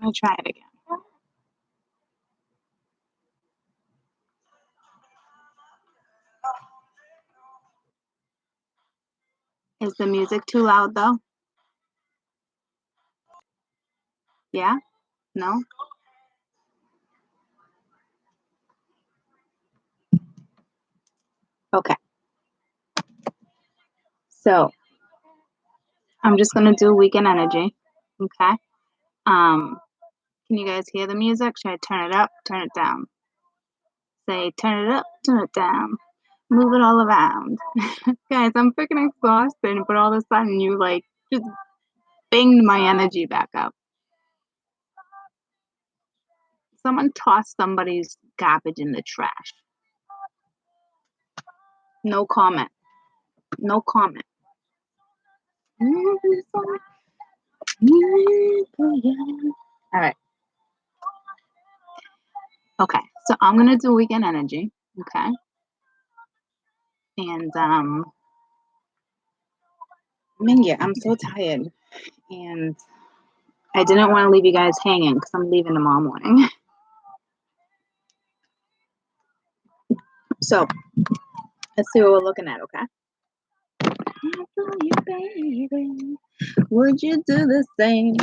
I'll try it again. Is the music too loud though? Yeah? No? Okay. So I'm just gonna do Weekend Energy. Okay. Can you guys hear the music? Should I turn it up, turn it down? Say turn it up, turn it down, move it all around. Guys, I'm freaking exhausted, but all of a sudden you like just banged my energy back up. Someone tossed somebody's garbage in the trash. No comment. No comment. All right. Okay. So I'm gonna do Weekend Energy. Okay. And Mingy, I'm so tired, and I didn't want to leave you guys hanging because I'm leaving tomorrow morning. So let's see what we're looking at. Okay. Would you do the same?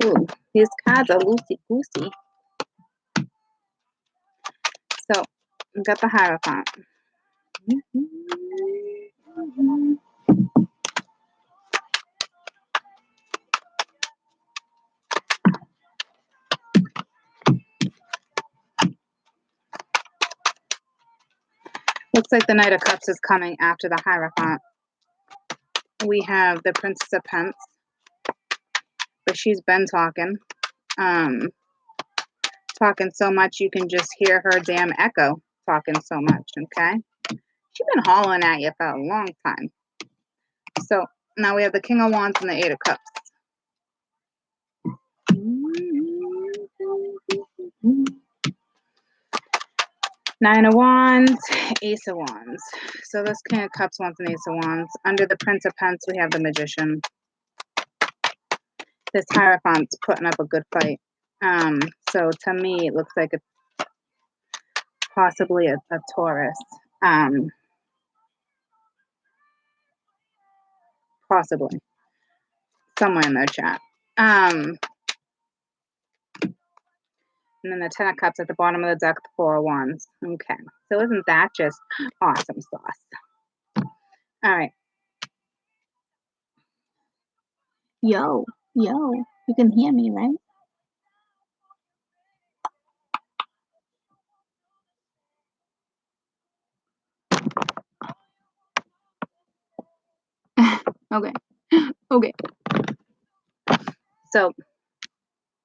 Ooh, these cards are loosey goosey. So we got the Hierophant. Looks like the Knight of Cups is coming after the Hierophant. We have the Princess of Pence, but she's been talking. Talking so much you can just hear her damn echo talking so much, okay? She's been hollering at you for a long time. So now we have the King of Wands and the Eight of Cups. Nine of Wands, Ace of Wands. So this King of Cups wants an Ace of Wands. Under the Prince of Pence, we have the Magician. This Hierophant's putting up a good fight. So to me, it looks like it's possibly a Taurus. Possibly. Somewhere in their chat. And then the Ten of Cups at the bottom of the deck, the Four of Wands. Okay. So isn't that just awesome sauce? All right. Yo, you can hear me, right? Okay. Okay. So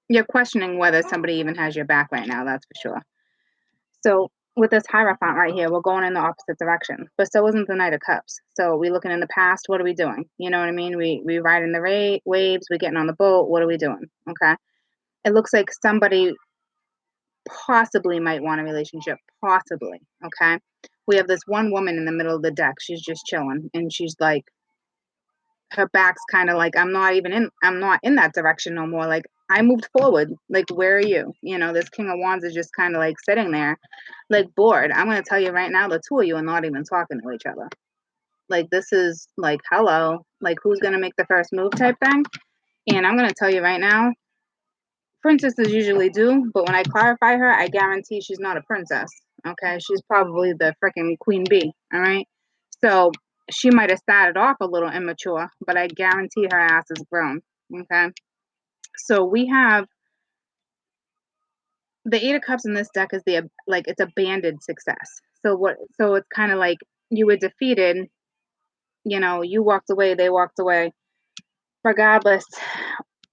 you're questioning whether somebody even has your back right now, that's for sure. So with this Hierophant right here, we're going in the opposite direction. But so isn't the Knight of Cups. So we looking in the past, what are we doing? You know what I mean? We riding the waves, we getting on the boat, what are we doing? Okay. It looks like somebody possibly might want a relationship. Possibly. Okay. We have this one woman in the middle of the deck. She's just chilling. And she's like, her back's kind of like, I'm not in that direction no more. Like, I moved forward. Like, where are you? You know, this King of Wands is just kind of like sitting there, like bored. I'm going to tell you right now, the two of you are not even talking to each other. Like, this is like, hello, like, who's going to make the first move type thing? And I'm going to tell you right now, princesses usually do, but when I clarify her, I guarantee she's not a princess. Okay. She's probably the freaking queen bee. All right. So she might have started off a little immature, but I guarantee her ass is grown. Okay. So we have the Eight of Cups in this deck is it's a banded success. So it's kind of like you were defeated, You know, you walked away, they walked away. Regardless,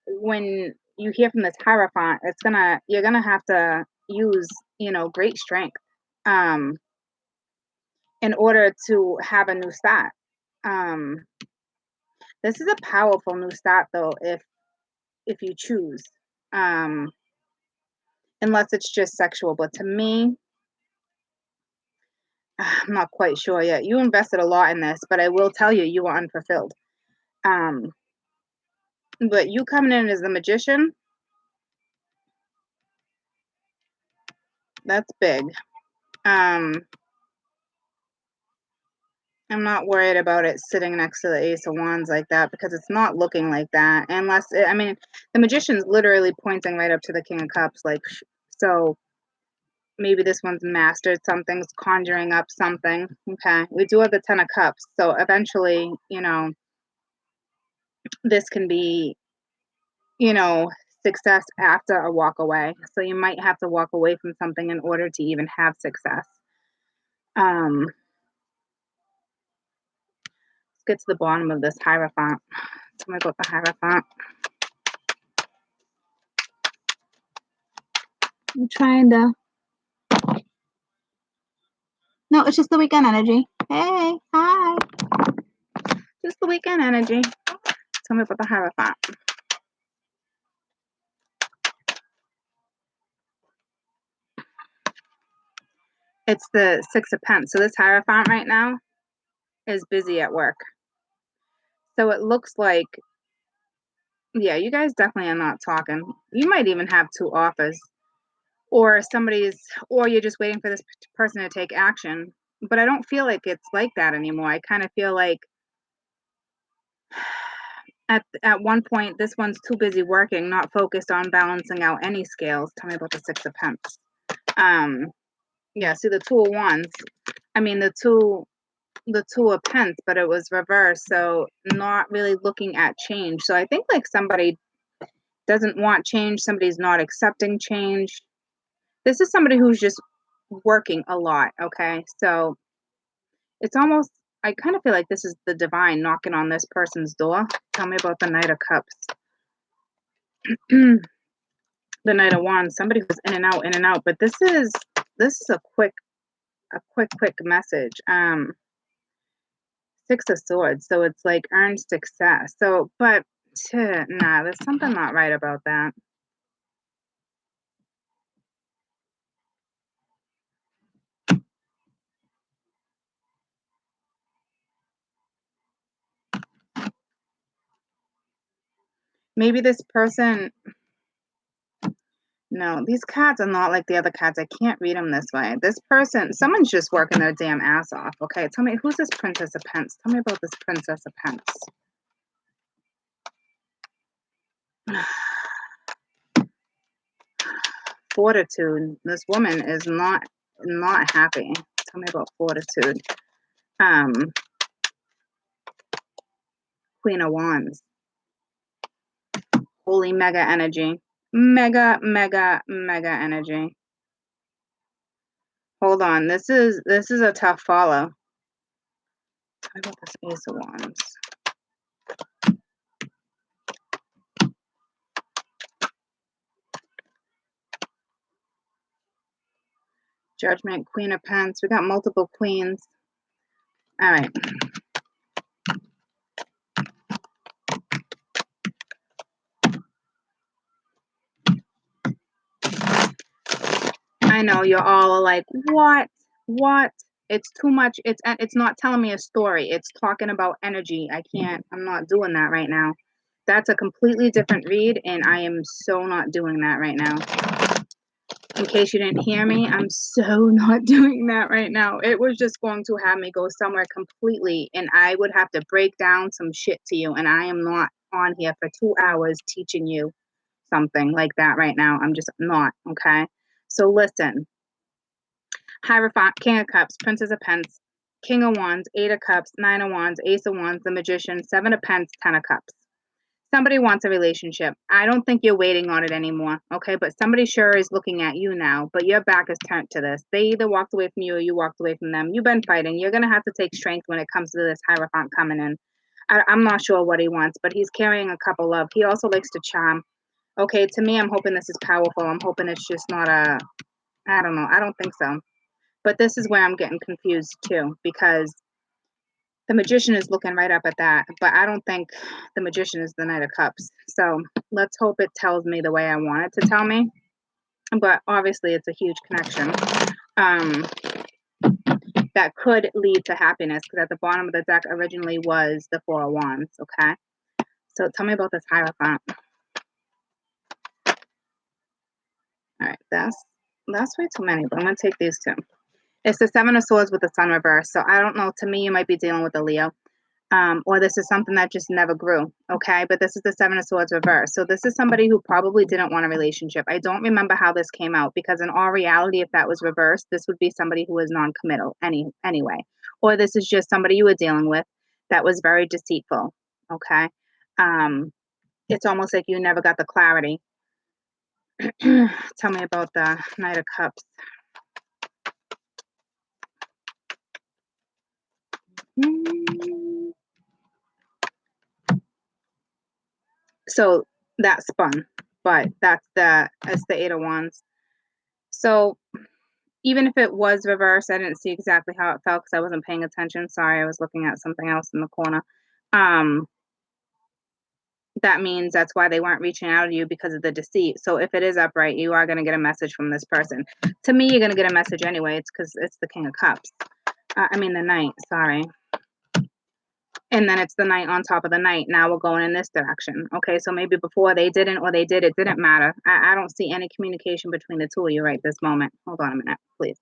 when you hear from this Hierophant, you're gonna have to use, great strength, um, in order to have a new start. Um, this is a powerful new start though, if you choose. Um, unless it's just sexual, but to me, I'm not quite sure yet. You invested a lot in this, but I will tell you, you are unfulfilled. Um, but you coming in as the Magician, that's big. Um, I'm not worried about it sitting next to the Ace of Wands like that because it's not looking like that. I mean, the Magician's literally pointing right up to the King of Cups. Like, so maybe this one's mastered something, it's conjuring up something. Okay. We do have the Ten of Cups. So eventually, this can be, you know, success after a walk away. So you might have to walk away from something in order to even have success. Let's get to the bottom of this Hierophant. Tell me about the Hierophant. I'm trying to. No, it's just the weekend energy. Hey, hi. Just the weekend energy. Tell me about the Hierophant. It's the Six of Pence. So this Hierophant right now is busy at work. So it looks like, yeah, you guys definitely are not talking. You might even have two offers, or or you're just waiting for this person to take action. But I don't feel like it's like that anymore. I kind of feel like at one point this one's too busy working, not focused on balancing out any scales. Tell me about the Six of Pence. Yeah, see the Two of Wands. I mean the Two of Pence, but it was reversed, so not really looking at change. So I think like somebody doesn't want change, somebody's not accepting change. This is somebody who's just working a lot, okay? So it's almost, I kind of feel like this is the divine knocking on this person's door. Tell me about the Knight of Cups. The Knight of Wands, somebody who's in and out, but this is a quick message. Six of Swords, so it's like earned success. So, but nah, there's something not right about that. Maybe this person, no, these cards are not like the other cards. I can't read them this way. This person, someone's just working their damn ass off. Okay, tell me, who's this Princess of Pence? Tell me about this Princess of Pence. Fortitude. This woman is not happy. Tell me about fortitude. Um, Queen of Wands. Holy mega energy. Mega, mega, mega energy. Hold on. This is a tough follow. Tell me about this Ace of Wands. Judgment, Queen of Pence. We got multiple queens. All right. I know you're all like, what? What? It's too much. It's not telling me a story. It's talking about energy. I'm not doing that right now. That's a completely different read, and I am so not doing that right now. In case you didn't hear me, I'm so not doing that right now. It was just going to have me go somewhere completely, and I would have to break down some shit to you, and I am not on here for 2 hours teaching you something like that right now. I'm just not, okay? So listen. Hierophant, King of Cups, Princess of Pence, King of Wands, Eight of Cups, Nine of Wands, Ace of Wands, the Magician, Seven of Pence, Ten of Cups. somebody wants a relationship. I don't think you're waiting on it anymore, okay? But somebody sure is looking at you now, but your back is turned to this. They either walked away from you or you walked away from them. You've been fighting. You're gonna have to take strength when it comes to this Hierophant coming in. I'm not sure what he wants, but he's carrying a couple of. He also likes to charm. Okay, to me, I'm hoping this is powerful. I'm hoping it's just not a. I don't know. I don't think so. But this is where I'm getting confused too, because the Magician is looking right up at that, but I don't think the Magician is the Knight of Cups. So let's hope it tells me the way I want it to tell me. But obviously, it's a huge connection um, that could lead to happiness, because at the bottom of the deck originally was the Four of Wands. Okay, so tell me about this Hierophant. All right, that's way too many, but I'm gonna take these two. It's the Seven of Swords with the Sun reversed. So I don't know. To me, you might be dealing with a Leo. Or this is something that just never grew. Okay. But this is the Seven of Swords reversed. So this is somebody who probably didn't want a relationship. I don't remember how this came out, because in all reality, if that was reversed, this would be somebody who was non-committal anyway. Or this is just somebody you were dealing with that was very deceitful. Okay. It's almost like you never got the clarity. Tell me about the Knight of Cups. So that spun, but it's the Eight of Wands. So even if it was reversed, I didn't see exactly how it felt because I wasn't paying attention. Sorry, I was looking at something else in the corner. Um, that means that's why they weren't reaching out to you, because of the deceit. So if it is upright, you are going to get a message from this person. To me, you're going to get a message anyway. It's because it's the King of Cups. I mean the Knight. Sorry. And then it's the Knight on top of the Knight. Now we're going in this direction. Okay, so maybe before they didn't, or they did, it didn't matter. I don't see any communication between the two of you right this moment. Hold on a minute, please.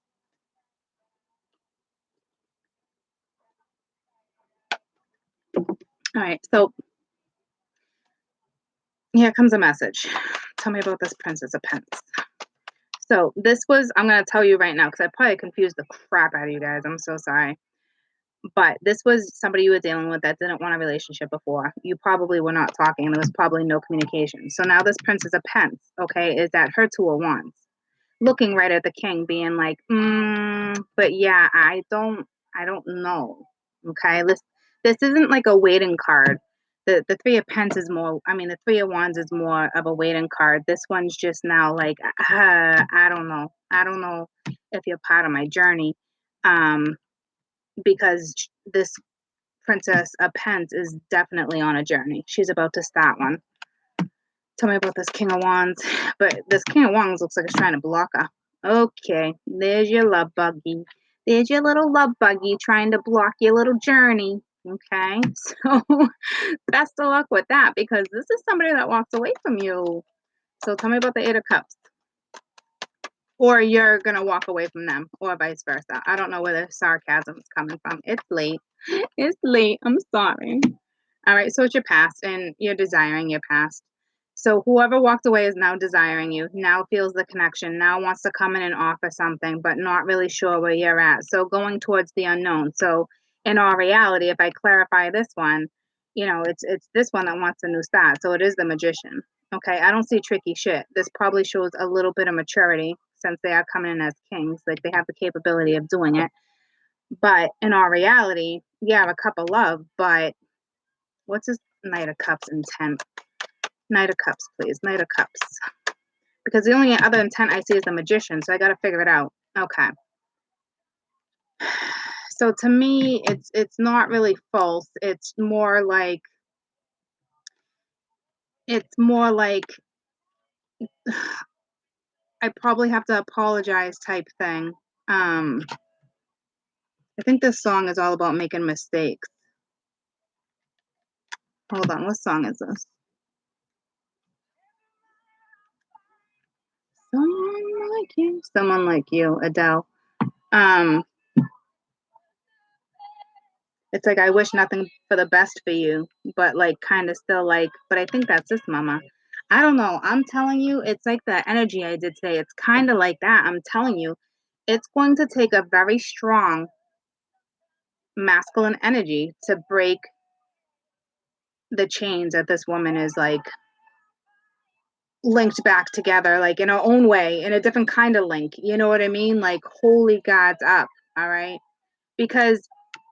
All right, so here comes a message. Tell me about this Princess of Pence. So this was, I'm going to tell you right now, because I probably confused the crap out of you guys. I'm so sorry. But this was somebody you were dealing with that didn't want a relationship before. You probably were not talking, and there was probably no communication. So now this Princess of Pence, okay, is at her Two of Wands, looking right at the King, being like, but yeah, I don't know. Okay, this isn't like a waiting card. The Three of Pence is more. I mean, the Three of Wands is more of a waiting card. This one's just now like, I don't know. I don't know if you're part of my journey. Because this Princess of Pence is definitely on a journey. She's about to start one. Tell me about this King of Wands. But this King of Wands looks like it's trying to block her. Okay, there's your love buggy. There's your little love buggy trying to block your little journey. Okay, so best of luck with that, because this is somebody that walks away from you. So tell me about the Eight of Cups. Or you're going to walk away from them, or vice versa. I don't know where the sarcasm is coming from. It's late. It's late. I'm sorry. All right. So it's your past, and you're desiring your past. So whoever walked away is now desiring you, now feels the connection, now wants to come in and offer something, but not really sure where you're at. So going towards the unknown. So in all reality, if I clarify this one, it's this one that wants a new start. So it is the Magician. Okay. I don't see tricky shit. This probably shows a little bit of maturity, since they are coming in as kings. Like, they have the capability of doing it. But in all reality, yeah, a cup of love, but what's this Knight of Cups intent? Knight of Cups, please. Knight of Cups. Because the only other intent I see is the Magician, so I got to figure it out. Okay. So to me, it's not really false. It's more like I probably have to apologize type thing. I think this song is all about making mistakes. Hold on, what song is this? Someone like you, Adele. It's like, I wish nothing for the best for you, but like kind of still like, but I think that's this, mama. I don't know. I'm telling you, it's like the energy I did today. It's kind of like that. I'm telling you, it's going to take a very strong masculine energy to break the chains that this woman is like linked back together, like in her own way, in a different kind of link. You know what I mean? Like, holy God's up. All right. Because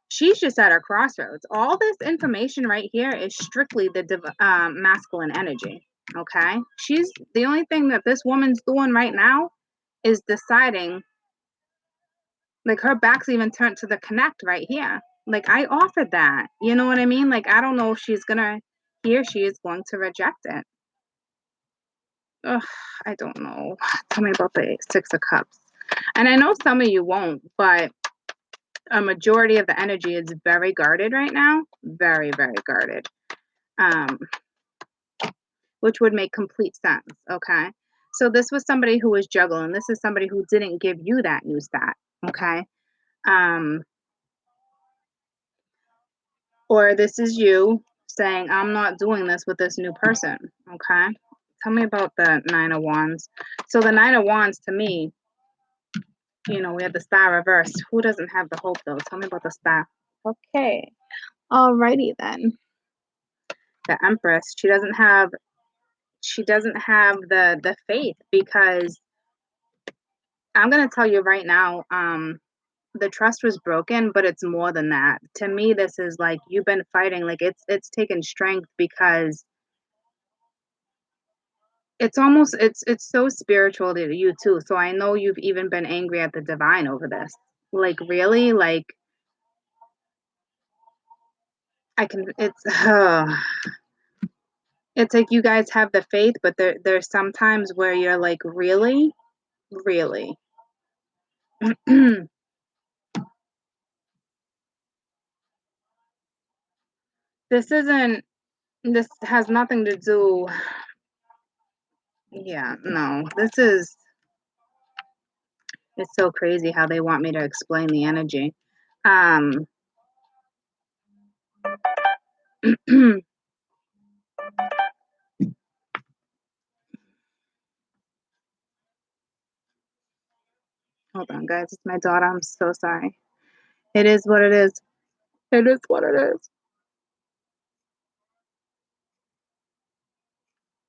she's just at her crossroads. All this information right here is strictly the masculine energy. Okay. She's the only thing that this woman's doing right now is deciding, like, her back's even turned to the connect right here. Like, I offered that. You know what I mean? Like, I don't know if she's gonna, he or she is going to reject it. Ugh, I don't know. Tell me about the Six of Cups. And I know some of you won't, but a majority of the energy is very guarded right now. Very, very guarded. Um, which would make complete sense. Okay. So this was somebody who was juggling. This is somebody who didn't give you that new stat. Okay. Um, or this is you saying, I'm not doing this with this new person. Okay. Tell me about the Nine of Wands. So the Nine of Wands to me, you know, we have the star reversed. Who doesn't have the hope though? Tell me about the star. Okay. Alrighty then. The Empress. She doesn't have the faith, because I'm gonna tell you right now, the trust was broken, but it's more than that. To me, this is like you've been fighting, like it's taken strength, because it's almost it's so spiritual to you too. So I know you've even been angry at the divine over this. Like really, like I can it's it's like you guys have the faith, but there's sometimes where you're like, really? Really? This isn't this has nothing to do, yeah, no. This is it's so crazy how they want me to explain the energy. Um hold on guys, it's my daughter. I'm so sorry. It is what it is. It is what it is.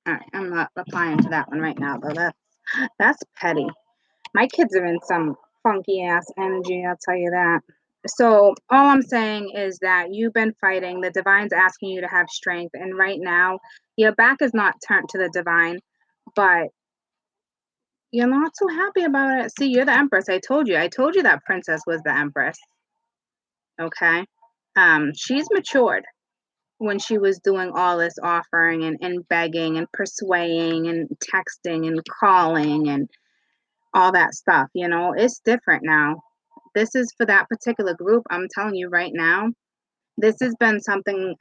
All right, I'm not replying to that one right now though. That's petty. My kids are in some funky ass energy, I'll tell you that. So all I'm saying is that you've been fighting. The divine's asking you to have strength, and right now your back is not turned to the divine, but you're not so happy about it. See, you're the Empress. I told you. I told you that Princess was the Empress. Okay. She's matured when she was doing all this offering and begging and persuading and texting and calling and all that stuff. You know, it's different now. This is for that particular group. I'm telling you right now, this has been something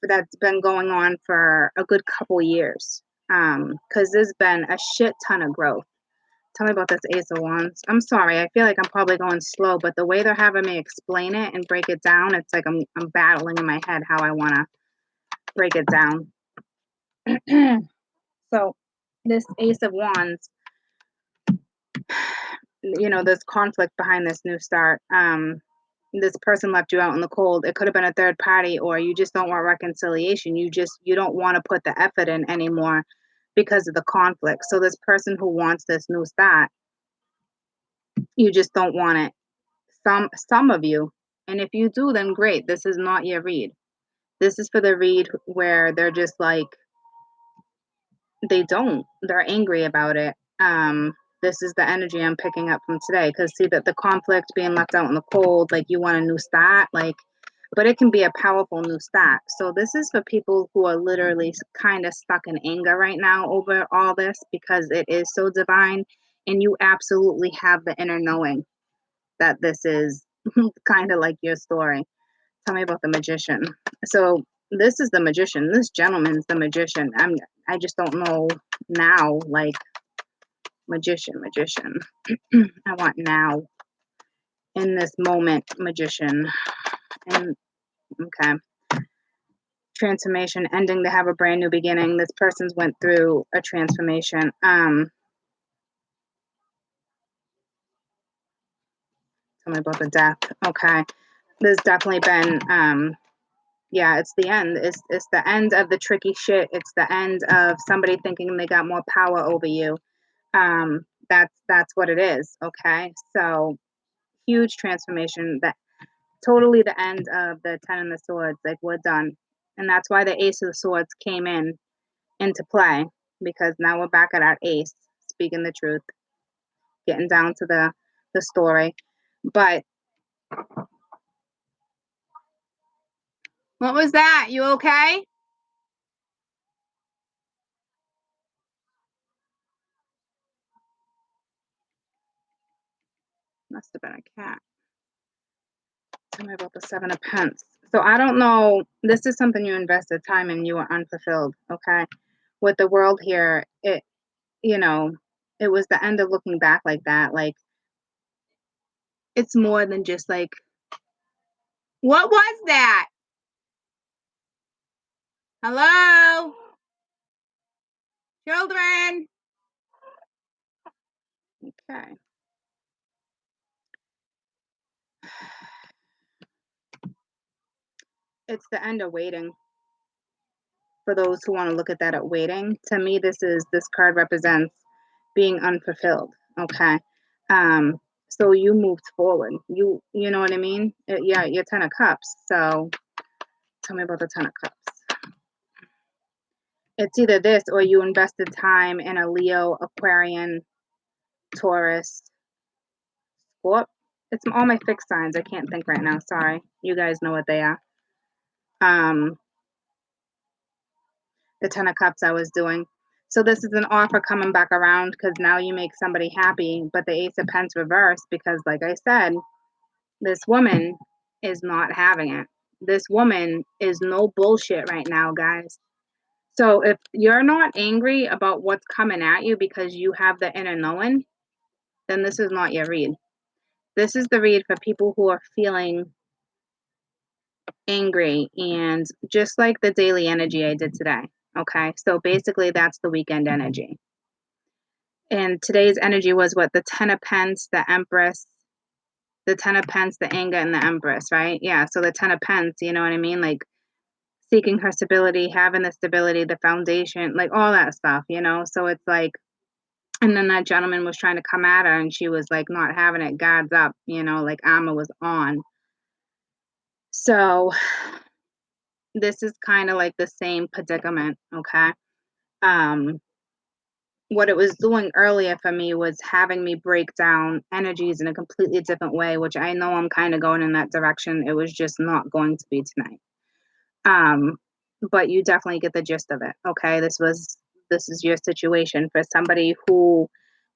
that's been going on for a good couple years. Because there's been a shit ton of growth. Tell me about this Ace of Wands. I'm sorry, I feel like I'm probably going slow, but the way they're having me explain it and break it down, it's like I'm battling in my head how I want to break it down. So, this Ace of Wands, you know, there's conflict behind this new start. This person left you out in the cold. It could have been a third party, or you just don't want reconciliation. You don't want to put the effort in anymore because of the conflict. So this person who wants this new start, you just don't want it. Some of you, and if you do, then great. This is not your read. This is for the read where they're just like they're angry about it. This is the energy I'm picking up from today, because see that the conflict, being left out in the cold, like you want a new start, like, but it can be a powerful new start. So this is for people who are literally kind of stuck in anger right now over all this, because it is so divine, and you absolutely have the inner knowing that this is kind of like your story. Tell me about the Magician. So this is the Magician. This gentleman's the Magician. I just don't know now, like, magician. I want now, in this moment, Magician. And okay. Transformation, ending to have a brand new beginning. This person's went through a transformation. Tell me about the death. Okay. There's definitely been Yeah, it's the end. It's the end of the tricky shit. It's the end of somebody thinking they got more power over you. That's what it is, okay? So, huge transformation, that totally the end of the 10 of swords, like, we're done. And that's why the ace of the swords came into play, because now we're back at our ace, speaking the truth, getting down to the story. But what was that? You okay? Must have been a cat. Tell me about the 7 of Pence. So I don't know. This is something you invested time in. You were unfulfilled. Okay. With the world here, you know, it was the end of looking back like that. Like, it's more than just like, what was that? Hello? Children? Okay. It's the end of waiting. For those who want to look at that at waiting, to me, this card represents being unfulfilled. Okay. Um, so you moved forward. You know what I mean? Yeah, you're 10 of cups. So tell me about the 10 of cups. It's either this or you invested time in a Leo, Aquarian, Taurus, Scorp. It's all my fixed signs. I can't think right now. Sorry. You guys know what they are. Um, the 10 of cups I was doing. So this is an offer coming back around because now you make somebody happy, but the ace of pence reversed because, like I said, this woman is not having it. This woman is no bullshit right now, guys. So if you're not angry about what's coming at you because you have the inner knowing, then this is not your read. This is the read for people who are feeling angry, and just like the daily energy I did today. Okay. So basically, that's the weekend energy. And today's energy was what? The 10 of Pence, the Empress, the 10 of Pence, the anger, and the Empress, right? Yeah. So the 10 of Pence, you know what I mean? Like seeking her stability, having the stability, the foundation, like all that stuff, you know? So it's like, and then that gentleman was trying to come at her and she was like not having it, guards up, you know, like armor was on. So this is kind of like the same predicament, okay? Um, what it was doing earlier for me was having me break down energies in a completely different way, which I know I'm kind of going in that direction. It was just not going to be tonight. Um, but you definitely get the gist of it. Okay. This is your situation for somebody who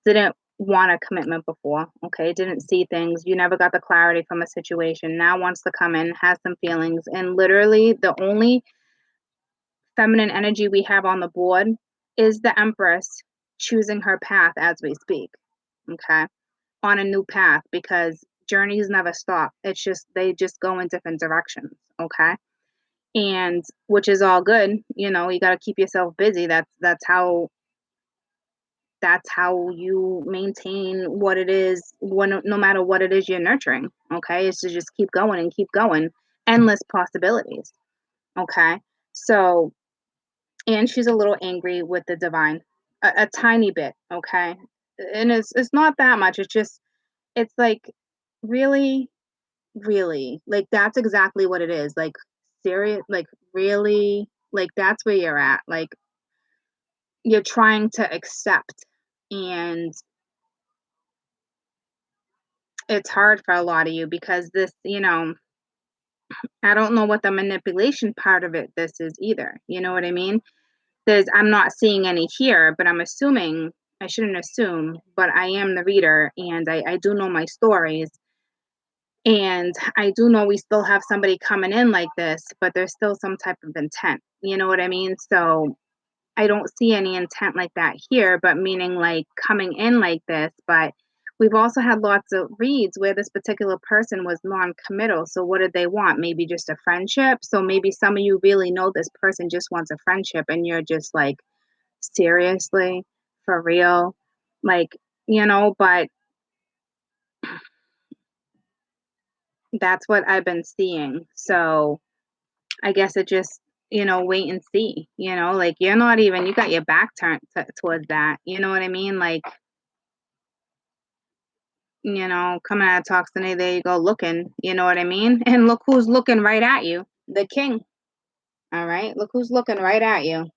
didn't want a commitment before. Okay. Didn't see things. You never got the clarity from a situation. Now wants to come in, has some feelings, and literally the only feminine energy we have on the board is the Empress choosing her path as we speak. Okay. On a new path because journeys never stop. It's just, they just go in different directions. Okay. And which is all good. You know, you got to keep yourself busy. That's how you maintain what it is when, no matter what it is you're nurturing. Okay. It's to just keep going and keep going. Endless possibilities. Okay. So, and she's a little angry with the divine, a tiny bit, okay? And it's not that much. It's just, it's like, really, really, like that's exactly what it is. Like serious, like really, like that's where you're at. Like you're trying to accept, and it's hard for a lot of you because this, you know, I don't know what the manipulation part of it this is either. You know what I mean? I'm not seeing any here, but I'm assuming, I shouldn't assume, but I am the reader and I do know my stories. And I do know we still have somebody coming in like this, but there's still some type of intent. You know what I mean? So I don't see any intent like that here, but meaning like coming in like this. But we've also had lots of reads where this particular person was non-committal. So what did they want? Maybe just a friendship. So maybe some of you really know this person just wants a friendship and you're just like, seriously, for real, like, you know, but that's what I've been seeing. So I guess it just, wait and see, like, you're not even you got your back turned towards that, you know what I mean? Like, coming out of toxicity, there you go looking, you know what I mean? And look who's looking right at you, the king. All right, look who's looking right at you.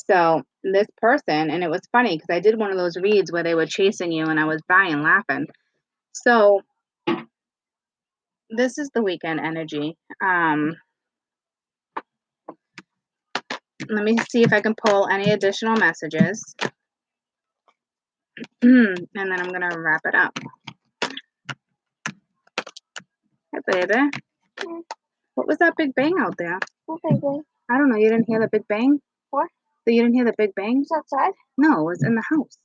So this person, and it was funny because I did one of those reads where they were chasing you and I was dying laughing. So this is the weekend energy. Let me see if I can pull any additional messages. And then I'm going to wrap it up. Hey, baby. What was that big bang out there? What big bang? I don't know. You didn't hear the big bang? What? So you didn't hear the big bang? It's outside? No, it was in the house.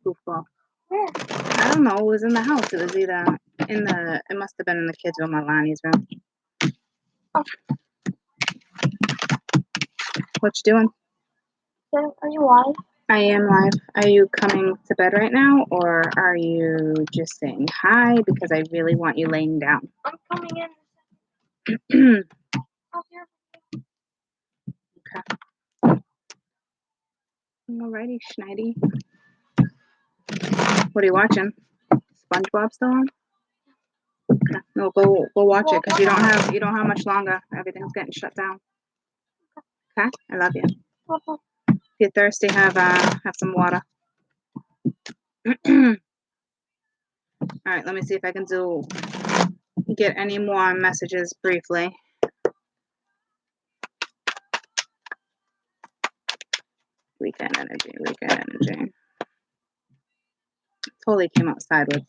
Goofball. Where? I don't know. It was in the house. It was either it must have been in the kids' room or Lonnie's room. Oh. What you doing? Are you live? I am live. Are you coming to bed right now, or are you just saying hi because I really want you laying down? I'm coming in. Oh, here. Okay. Alrighty, Schneidi. What are you watching? SpongeBob still on? Okay. No, go watch it because you don't have much longer. Everything's getting shut down. Okay. I love you. If you're thirsty, have some water. All right. Let me see if I can get any more messages briefly. Weekend energy. Totally came out sideways.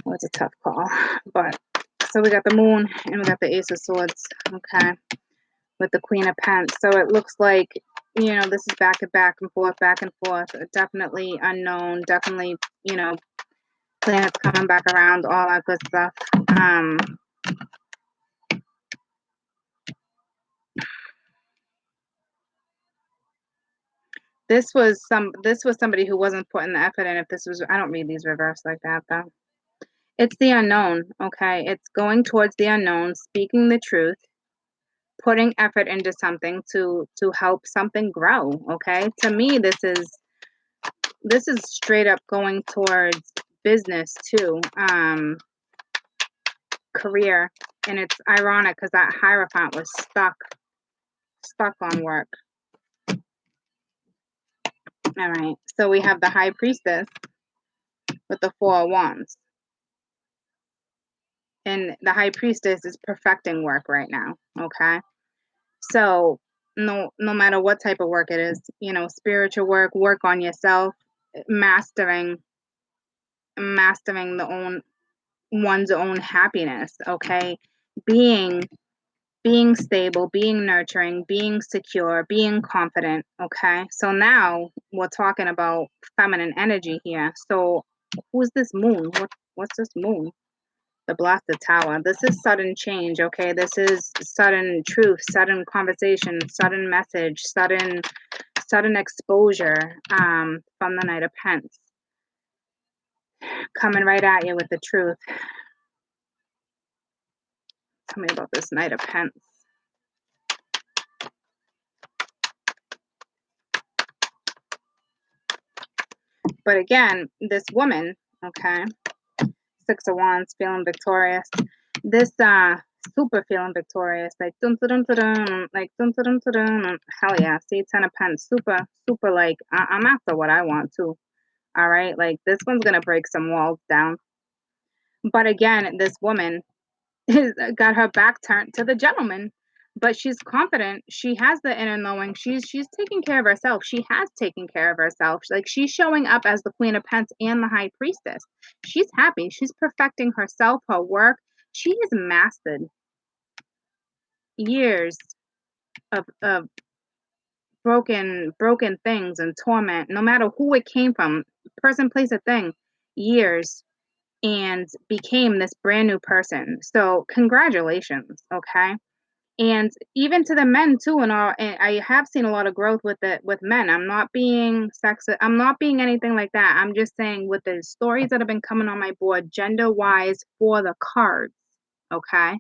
Well, it's a tough call, but so we got the moon and we got the ace of swords. Okay, with the queen of pence. So it looks like this is back and forth. Definitely unknown. Definitely planets coming back around. All that good stuff. This was somebody who wasn't putting the effort in. If this was, I don't read these reverse like that though. It's the unknown, okay? It's going towards the unknown, speaking the truth, putting effort into something to help something grow, okay? To me, this is straight up going towards business too, career, and it's ironic because that Hierophant was stuck on work. All right, so we have the High Priestess with the Four of Wands. And the High Priestess is perfecting work right now, okay? So no matter what type of work it is, spiritual work on yourself, mastering one's own happiness, okay? Being stable, being nurturing, being secure, being confident, okay? So now we're talking about feminine energy here. So who's this moon? What's this moon? The blasted tower. This is sudden change, okay? This is sudden truth, sudden conversation, sudden message, sudden exposure from the Knight of Pence. Coming right at you with the truth. Tell me about this Knight of Pence. But again, this woman, okay, Six of Wands, feeling victorious. This super feeling victorious, like dun dun dun dun, like dun dun dun dun. Hell yeah! See, Ten of Pence, super like I'm after what I want too. All right, like this one's gonna break some walls down. But again, this woman got her back turned to the gentleman, but she's confident. She has the inner knowing. She's taking care of herself. She has taken care of herself. Like she's showing up as the Queen of Pence and the High Priestess. She's happy. She's perfecting herself, her work. She has mastered years of broken things and torment, no matter who it came from, person, place, a thing, years, and became this brand new person. So congratulations, okay? And even to the men too, and I have seen a lot of growth with men. I'm not being sexist. I'm not being anything like that. I'm just saying with the stories that have been coming on my board, gender wise for the cards, okay?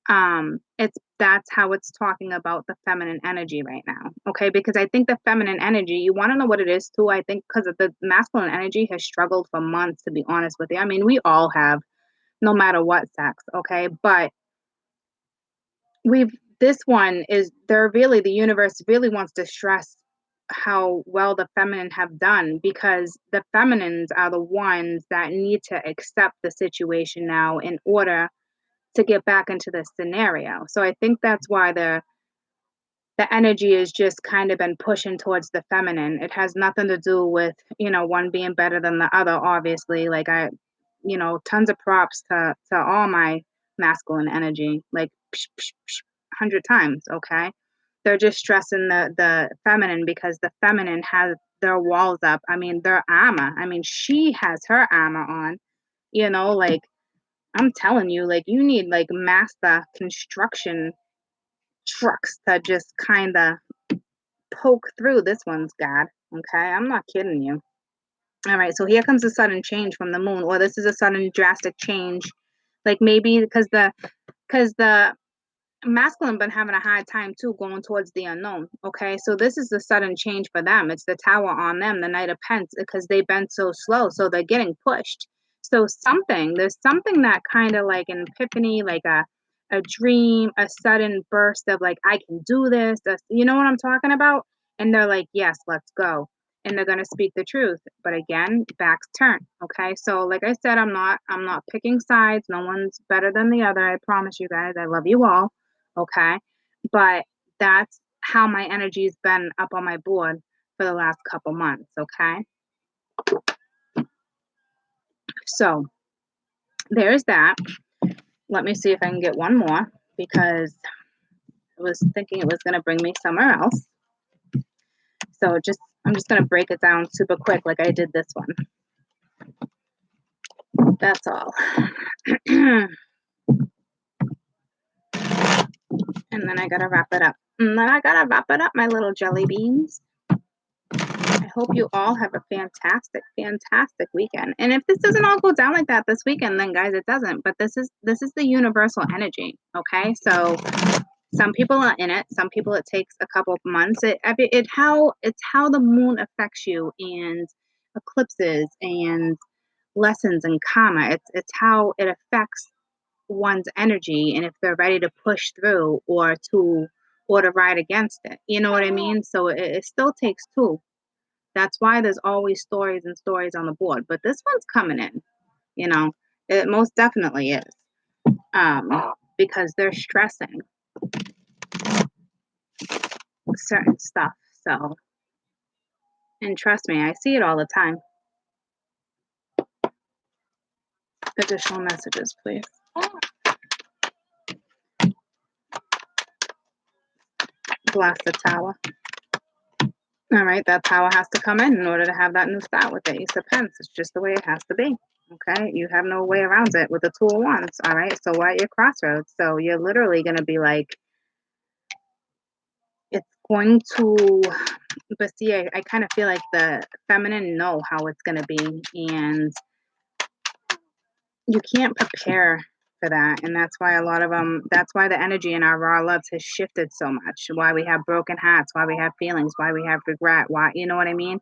That's how it's talking about the feminine energy right now, okay? Because I think the feminine energy, you wanna know what it is too? I think because of the masculine energy has struggled for months, to be honest with you. I mean, we all have, no matter what sex, okay? But we've this one is they're really the universe really wants to stress how well the feminine have done because the feminines are the ones that need to accept the situation now in order to get back into the scenario. So I think that's why the energy has just kind of been pushing towards the feminine. It has nothing to do with, one being better than the other, obviously. Like tons of props to all my masculine energy, like 100 times, okay? They're just stressing the feminine because the feminine has their walls up. I mean, their armor. I mean, she has her armor on, like I'm telling you, like you need like master construction trucks to just kind of poke through this one's god. Okay, I'm not kidding you. All right, so here comes a sudden change from the moon, or this is a sudden drastic change. Like maybe because the masculine been having a hard time too going towards the unknown. Okay, so this is the sudden change for them. It's the tower on them, the knight of pence, because they've been so slow, so they're getting pushed. So there's something that kind of like an epiphany, like a dream, a sudden burst of like I can do this. You know what I'm talking about? And they're like, yes, let's go. And they're gonna speak the truth. But again, backs turn. Okay. So like I said, I'm not picking sides. No one's better than the other. I promise you guys. I love you all. Okay. But that's how my energy's been up on my board for the last couple months. Okay. So there's that. Let me see if I can get one more because I was thinking it was going to bring me somewhere else. So I'm just going to break it down super quick like I did this one. That's all. And then I got to wrap it up. My little jelly beans. I hope you all have a fantastic, fantastic weekend. And if this doesn't all go down like that this weekend, then guys, it doesn't. But this is the universal energy. Okay, so some people are in it. Some people it takes a couple of months. It's how the moon affects you and eclipses and lessons and karma. It's how it affects one's energy and if they're ready to push through or to ride against it. You know what I mean? So it still takes two. That's why there's always stories and stories on the board. But this one's coming in, you know. It most definitely is. Because they're stressing certain stuff. So, and trust me, I see it all the time. Additional messages, please. Blast the tower. All right, that tower has to come in order to have that new start with the Ace of Pence. It's just the way it has to be. Okay, you have no way around it with the Two of Wands. All right, so we're at your crossroads. So you're literally going to be like, it's going to, but see, I kind of feel like the feminine know how it's going to be, and you can't prepare for that. And that's why that's why the energy in our raw loves has shifted so much. Why we have broken hearts, why we have feelings, why we have regret, why, you know what I mean?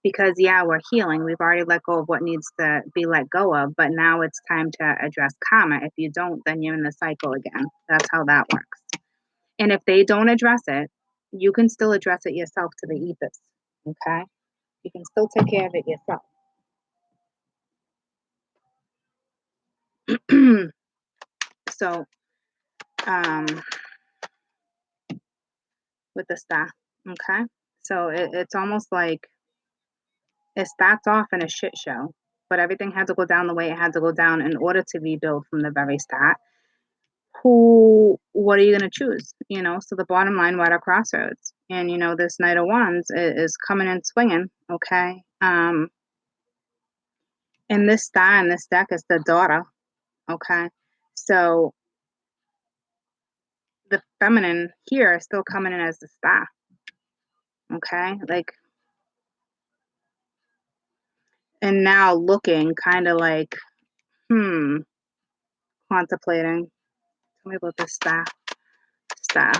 Because, yeah, we're healing. We've already let go of what needs to be let go of, but now it's time to address karma. If you don't, then you're in the cycle again. That's how that works. And if they don't address it, you can still address it yourself to the ethos. Okay? You can still take care of it yourself. So, um, with the star, okay? So it's almost like it starts off in a shit show, but everything had to go down the way it had to go down in order to rebuild from the very start. What are you going to choose? So the bottom line, we're at a crossroads. And, this Knight of Wands is coming and swinging, okay? And this star in this deck is the daughter, okay? So the feminine here is still coming in as the star, okay? Like, and now looking kind of like, contemplating, Tell me about this star. Star.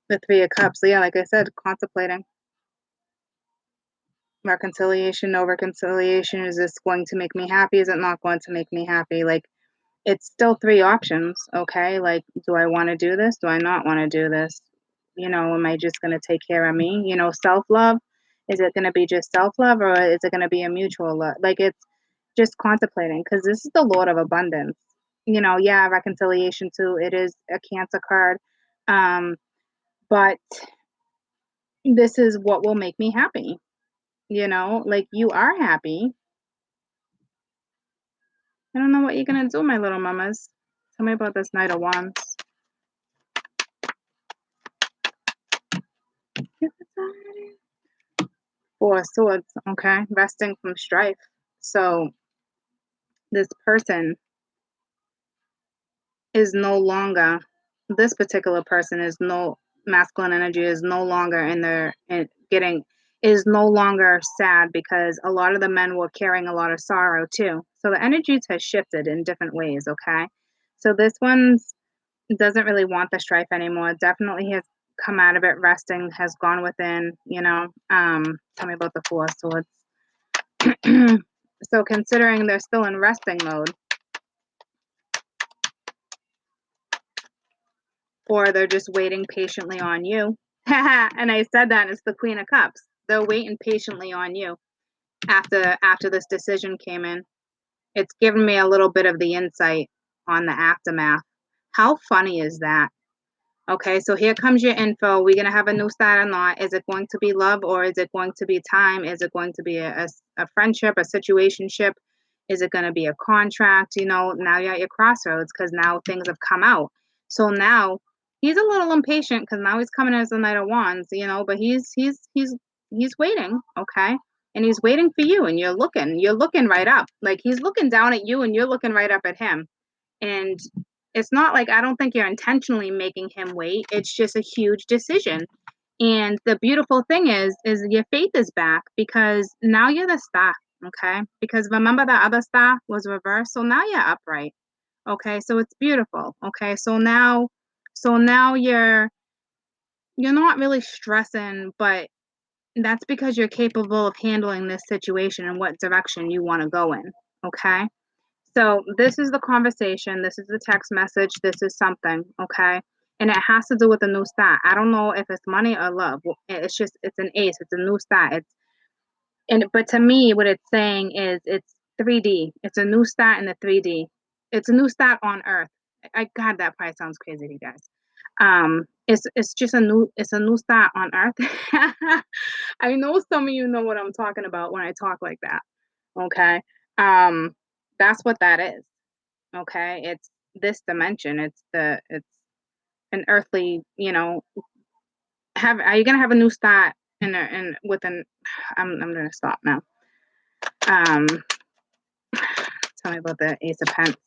The Three of Cups. So yeah, like I said, contemplating. Reconciliation, no reconciliation. Is this going to make me happy? Is it not going to make me happy? Like, it's still three options, okay? Like, do I want to do this? Do I not want to do this? Am I just going to take care of me? Self love. Is it going to be just self love or is it going to be a mutual love? Like, it's just contemplating because this is the Lord of Abundance. Yeah, reconciliation too. It is a Cancer card. Um, but this is what will make me happy. Like you are happy. I don't know what you're going to do, my little mamas. Tell me about this Knight of Wands. Four of Swords, okay? Resting from strife. So this person is no longer, this particular person is no, masculine energy is no longer is no longer sad because a lot of the men were carrying a lot of sorrow too. So the energies has shifted in different ways, okay? So this one's doesn't really want the strife anymore. Definitely has come out of it resting, has gone within, tell me about the Four of Swords. So considering they're still in resting mode, or they're just waiting patiently on you. And I said that it's the Queen of Cups. They're waiting patiently on you after this decision came in. It's given me a little bit of the insight on the aftermath. How funny is that? Okay, so here comes your info. We're going to have a new start or not. Is it going to be love or is it going to be time? Is it going to be a friendship, a situationship? Is it going to be a contract? Now you're at your crossroads because now things have come out. So now he's a little impatient because now he's coming as the Knight of Wands, but he's waiting, okay? And he's waiting for you and you're looking right up. Like he's looking down at you and you're looking right up at him. And it's not like I don't think you're intentionally making him wait. It's just a huge decision. And the beautiful thing is your faith is back because now you're the star, okay? Because remember the other star was reversed, so now you're upright. Okay? So it's beautiful. Okay? So now you're not really stressing, but that's because you're capable of handling this situation and what direction you want to go in. Okay? So this is the conversation. This is the text message. This is something, okay? And it has to do with a new start. I don't know if it's money or love. It's an ace. It's a new start. But to me, what it's saying is it's 3D. It's a new start in the 3D. It's a new start on Earth. God, that probably sounds crazy to you guys. It's a new start on Earth. I know some of you know what I'm talking about when I talk like that. Okay. Um, that's what that is. Okay. It's this dimension. It's an earthly, are you gonna have a new start in within I'm gonna stop now. Um, tell me about the Ace of Pence.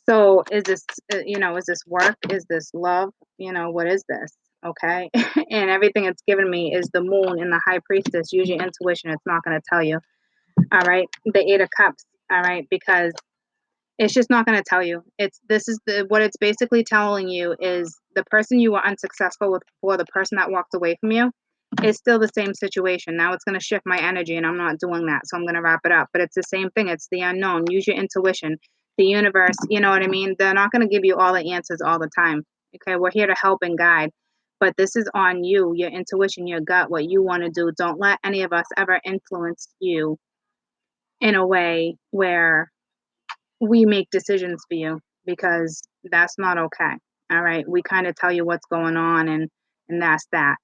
So is this work? Is this love? What is this? Okay. And everything it's given me is the moon and the high priestess. Use your intuition. It's not going to tell you. All right. The Eight of Cups. All right. Because it's just not going to tell you. What it's basically telling you is the person you were unsuccessful with before, the person that walked away from you, is still the same situation. Now it's going to shift my energy and I'm not doing that. So I'm going to wrap it up. But it's the same thing. It's the unknown. Use your intuition. The universe, you know what I mean? They're not going to give you all the answers all the time. Okay. We're here to help and guide. But this is on you, your intuition, your gut, what you want to do. Don't let any of us ever influence you in a way where we make decisions for you because that's not okay. All right. We kind of tell you what's going on and that's that.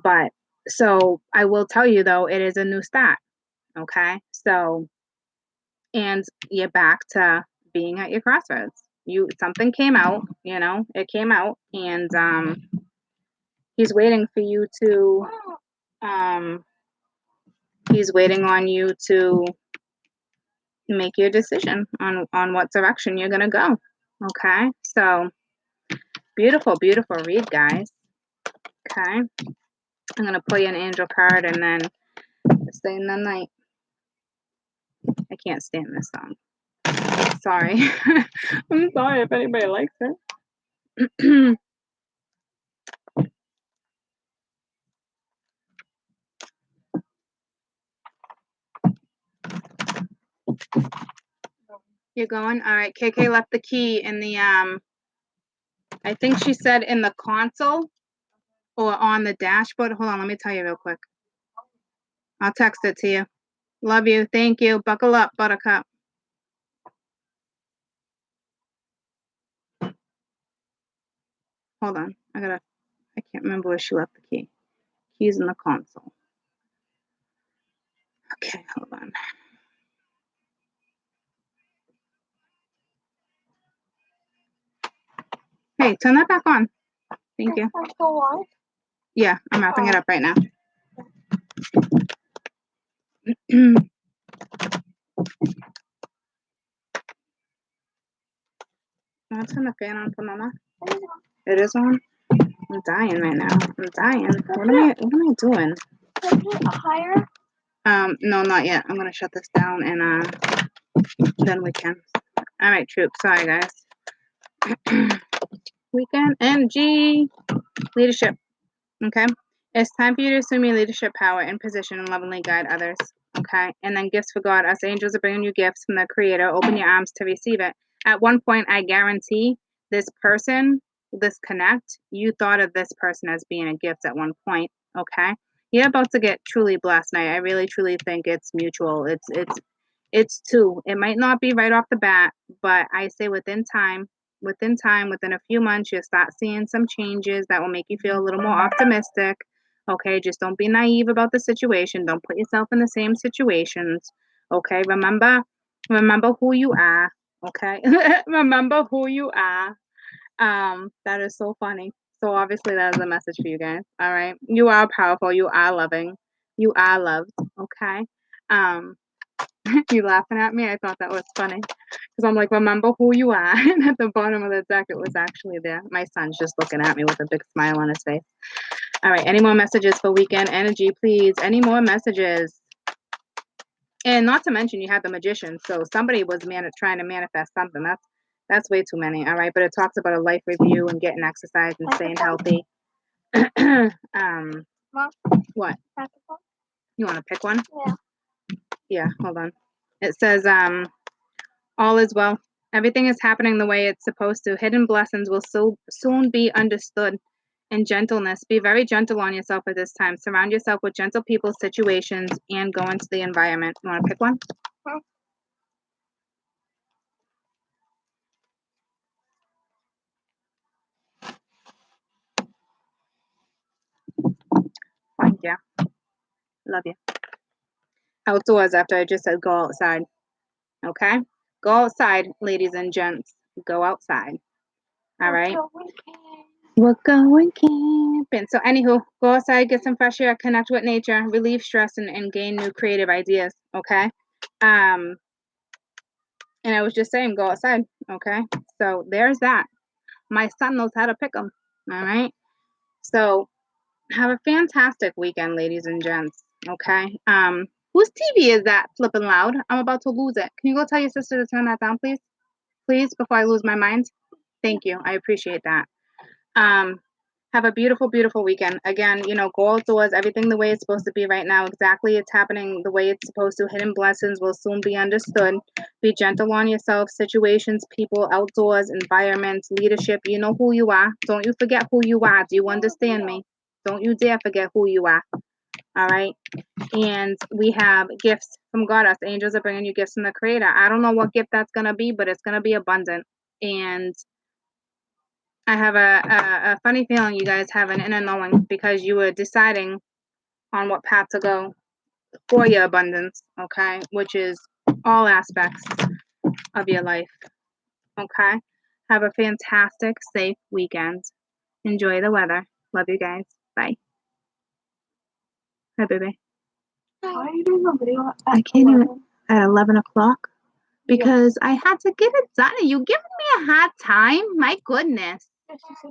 But so I will tell you though, it is a new start. Okay. So and you're back to being at your crossroads. Something came out, it came out and he's waiting for you to um he's waiting on you to make your decision on what direction you're gonna go. Okay. So beautiful, beautiful read, guys. Okay. I'm going to pull you an angel card and then stay in the night. I can't stand this song. Sorry. I'm sorry if anybody likes it. You're going? All right. KK left the key in the, I think she said in the console or on the dashboard. Hold on. Let me tell you real quick. I'll text it to you. Love you. Thank you. Buckle up, Buttercup. Hold on. I can't remember where she left the key. Keys in the console. Okay, hold on. Hey, turn that back on. Thank you. I'm still live? Yeah, I'm wrapping it up right now. I'll turn the fan on for Mama. It is on? I'm dying right now. I'm dying. What am I doing? Can you higher? No, not yet. I'm gonna shut this down and then we can. All right, troops. Sorry, guys. WkEnd Energy leadership. Okay. It's time for you to assume your leadership power and position and lovingly guide others. Okay. And then gifts for God. Us angels are bringing you gifts from the Creator. Open your arms to receive it. At one point, I guarantee this person, this connect, you thought of this person as being a gift at one point. Okay. You're about to get truly blessed. And I really, truly think it's mutual. It's two. It might not be right off the bat, but I say within within a few months, you'll start seeing some changes that will make you feel a little more optimistic. Okay, just don't be naive about the situation. Don't put yourself in the same situations. Okay, remember who you are. Okay, remember who you are. That is so funny. So obviously that is a message for you guys. All right, you are powerful. You are loving. You are loved. Okay. You laughing at me? I thought that was funny because I'm like, remember who you are. And at the bottom of the deck, it was actually there. My son's just looking at me with a big smile on his face. All right, any more messages for WkEnd Energy, please? Any more messages? And not to mention, you had the Magician, so somebody was trying to manifest something. That's way too many. All right, but it talks about a life review and getting exercise and staying healthy. Mom, What? You want to pick one? Yeah. Yeah, hold on. It says, all is well. Everything is happening the way it's supposed to. Hidden blessings will soon be understood. And gentleness. Be very gentle on yourself at this time. Surround yourself with gentle people, situations, and go into the environment. You want to pick one? Fine, yeah. Love you. Outdoors after I just said go outside. Okay? Go outside, ladies and gents. Go outside. All right? We're going camping. So, anywho, go outside, get some fresh air, connect with nature, relieve stress, and gain new creative ideas. Okay. And I was just saying, go outside. Okay. So there's that. My son knows how to pick them. All right. So have a fantastic weekend, ladies and gents. Okay. Whose TV is that flipping loud? I'm about to lose it. Can you go tell your sister to turn that down, please? Please, before I lose my mind. Thank you. I appreciate that. Have a beautiful, beautiful weekend. Again, go outdoors, everything the way it's supposed to be right now. Exactly, it's happening the way it's supposed to. Hidden blessings will soon be understood. Be gentle on yourself, situations, people, outdoors, environments, leadership. You know who you are. Don't you forget who you are. Do you understand me? Don't you dare forget who you are. All right. And we have gifts from God. Us angels are bringing you gifts from the Creator. I don't know what gift that's going to be, but it's going to be abundant. And I have a funny feeling you guys have an inner knowing because you were deciding on what path to go for your abundance, okay? Which is all aspects of your life, okay? Have a fantastic, safe weekend. Enjoy the weather. Love you guys. Bye. Hi, baby. Why are you doing a video at I can't even at 11 o'clock because I had to get it done. Are you giving me a hard time? My goodness.